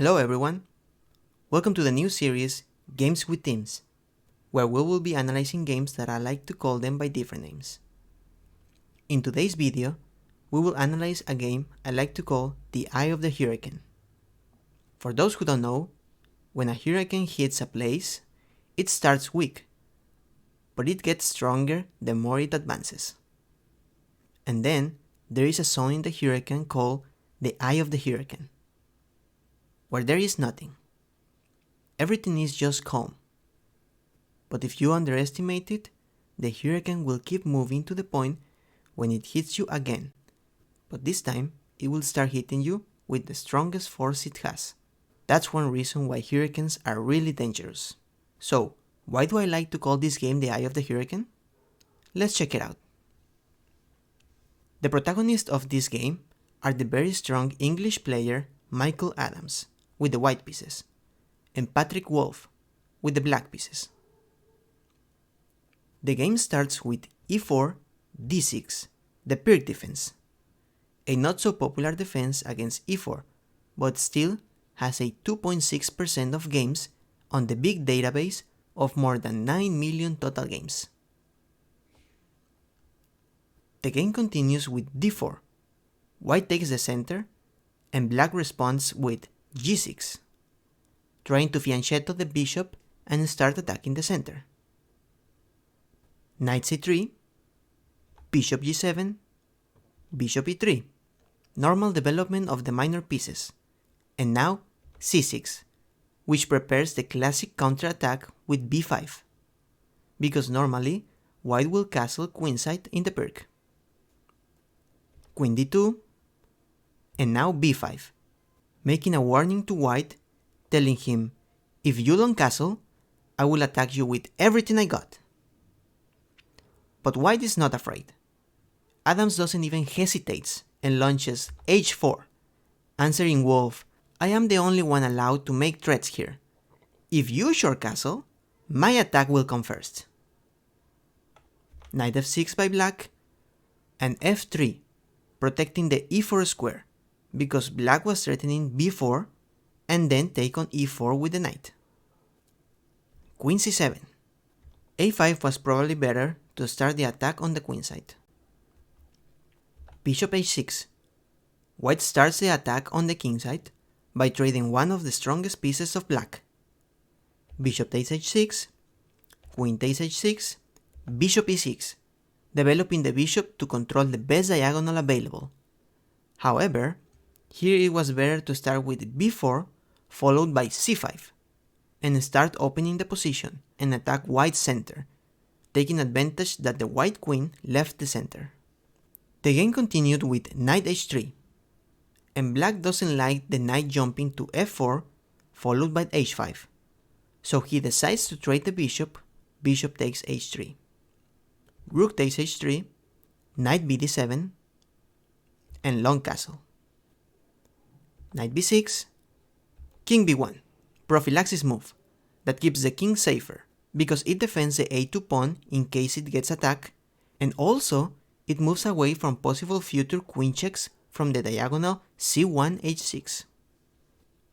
Hello everyone, welcome to the new series Games with Teams, where we will be analyzing games that I like to call them by different names. In today's video, we will analyze a game I like to call the Eye of the Hurricane. For those who don't know, when a hurricane hits a place, it starts weak, but it gets stronger the more it advances. And then there is a zone in the hurricane called the Eye of the Hurricane, where there is nothing. Everything is just calm. But if you underestimate it, the hurricane will keep moving to the point when it hits you again. But this time, it will start hitting you with the strongest force it has. That's one reason why hurricanes are really dangerous. So, why do I like to call this game the Eye of the Hurricane? Let's check it out. The protagonists of this game are the very strong English player Michael Adams with the white pieces, and Patrick Wolf with the black pieces. The game starts with e4, d6, the Pirc defense, a not so popular defense against e4, but still has a 2.6% of games on the big database of more than 9 million total games. The game continues with d4, white takes the center, and black responds with g6, trying to fianchetto the bishop and start attacking the center. Knight c3, bishop g7, bishop e3, normal development of the minor pieces, and now c6, which prepares the classic counterattack with b5, because normally white will castle queenside in the Pirc. Queen d2, and now b5, making a warning to white, telling him, if you don't castle, I will attack you with everything I got. But white is not afraid. Adams doesn't even hesitate and launches h4, answering Wolf, I am the only one allowed to make threats here. If you short castle, my attack will come first. Knight f6 by black, and f3, protecting the e4 square, because black was threatening b4 and then take on e4 with the knight. Queen c7. a5 was probably better to start the attack on the queenside. Bishop h6. White starts the attack on the kingside by trading one of the strongest pieces of black. Bishop takes h6, queen takes h6, bishop e6, developing the bishop to control the best diagonal available. However, here it was better to start with b4 followed by c5 and start opening the position and attack white's center, taking advantage that the white queen left the center. The game continued with knight h3, and black doesn't like the knight jumping to f4 followed by h5, so he decides to trade the bishop, bishop takes h3. Rook takes h3, knight bd7, and long castle. Knight b6, king b1, prophylaxis move that keeps the king safer because it defends the a2 pawn in case it gets attacked, and also it moves away from possible future queen checks from the diagonal c1 h6.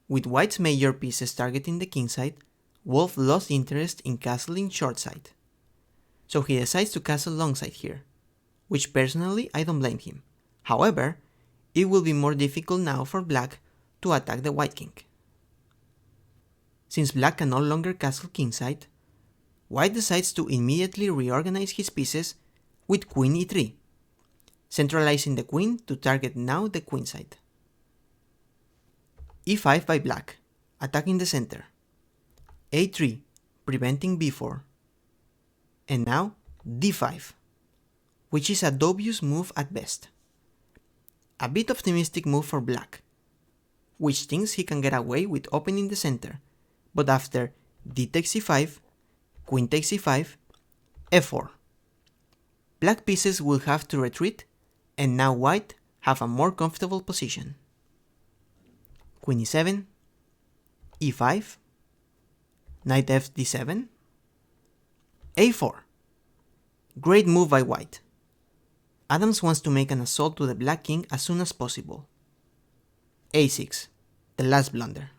With white's major pieces targeting the kingside, Wolf lost interest in castling shortside, so he decides to castle longside here, which personally I don't blame him. However, it will be more difficult now for black to attack the white king. Since black can no longer castle kingside, white decides to immediately reorganize his pieces with queen e3, centralizing the queen to target now the queenside. e5 by black, attacking the center. a3, preventing b4. And now d5, which is a dubious move at best. A bit optimistic move for black, which thinks he can get away with opening the center, but after d takes c5, queen takes c5, f4. Black pieces will have to retreat, and now white have a more comfortable position. Queen e7, e5, knight f d7, a4. Great move by white. Adams wants to make an assault to the black king as soon as possible. a6, the last blunder.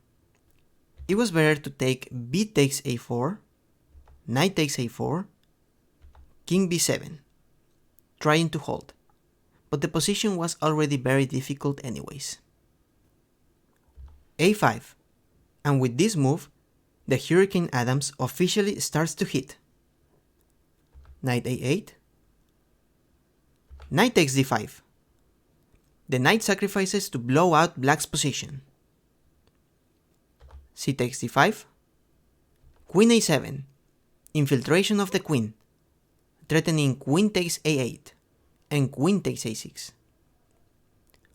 it was better to take b takes a4, knight takes a4, king b7, trying to hold, but the position was already very difficult anyways. a5, and with this move, the Hurricane Adams officially starts to hit. Knight a8, knight takes d5. The knight sacrifices to blow out black's position. C takes d5, queen a7, infiltration of the queen, threatening queen takes a8, and queen takes a6.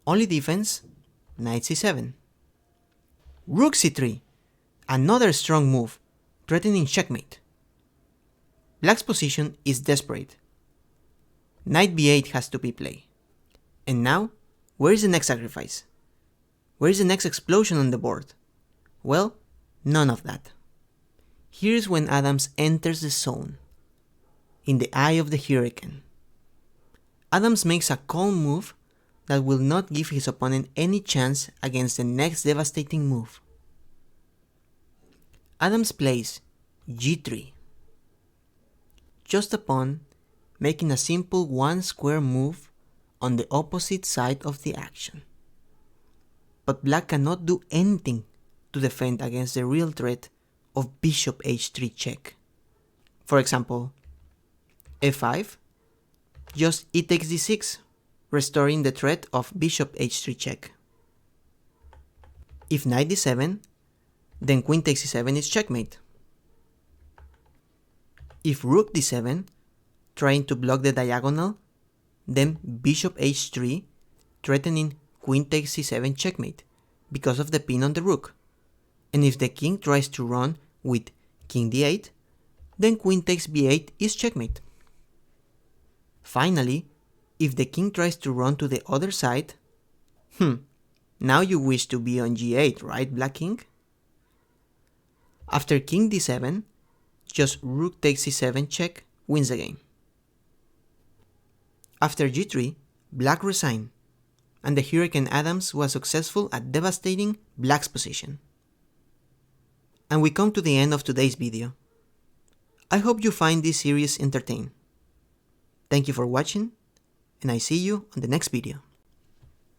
Only defense, knight c7. Rook c3, another strong move, threatening checkmate. Black's position is desperate. Knight b8 has to be played. And now, where is the next sacrifice? Where is the next explosion on the board? Well, none of that. Here is when Adams enters the zone, in the eye of the hurricane. Adams makes a calm move that will not give his opponent any chance against the next devastating move. Adams plays g3, just a pawn, making a simple one square move on the opposite side of the action. But black cannot do anything to defend against the real threat of bishop h3 check. For example, f5, just e takes d6, restoring the threat of bishop h3 check. If knight d7, then queen takes e7 is checkmate. If rook d7, trying to block the diagonal, then bishop h3, threatening queen takes c7 checkmate because of the pin on the rook. And if the king tries to run with king d8, then queen takes b8 is checkmate. Finally, if the king tries to run to the other side, now you wish to be on g8, right, black king? After king d7, just rook takes c7 check wins the game. After g3, black resigned, and the Hurricane Adams was successful at devastating black's position. And we come to the end of today's video. I hope you find this series entertaining. Thank you for watching, and I see you on the next video.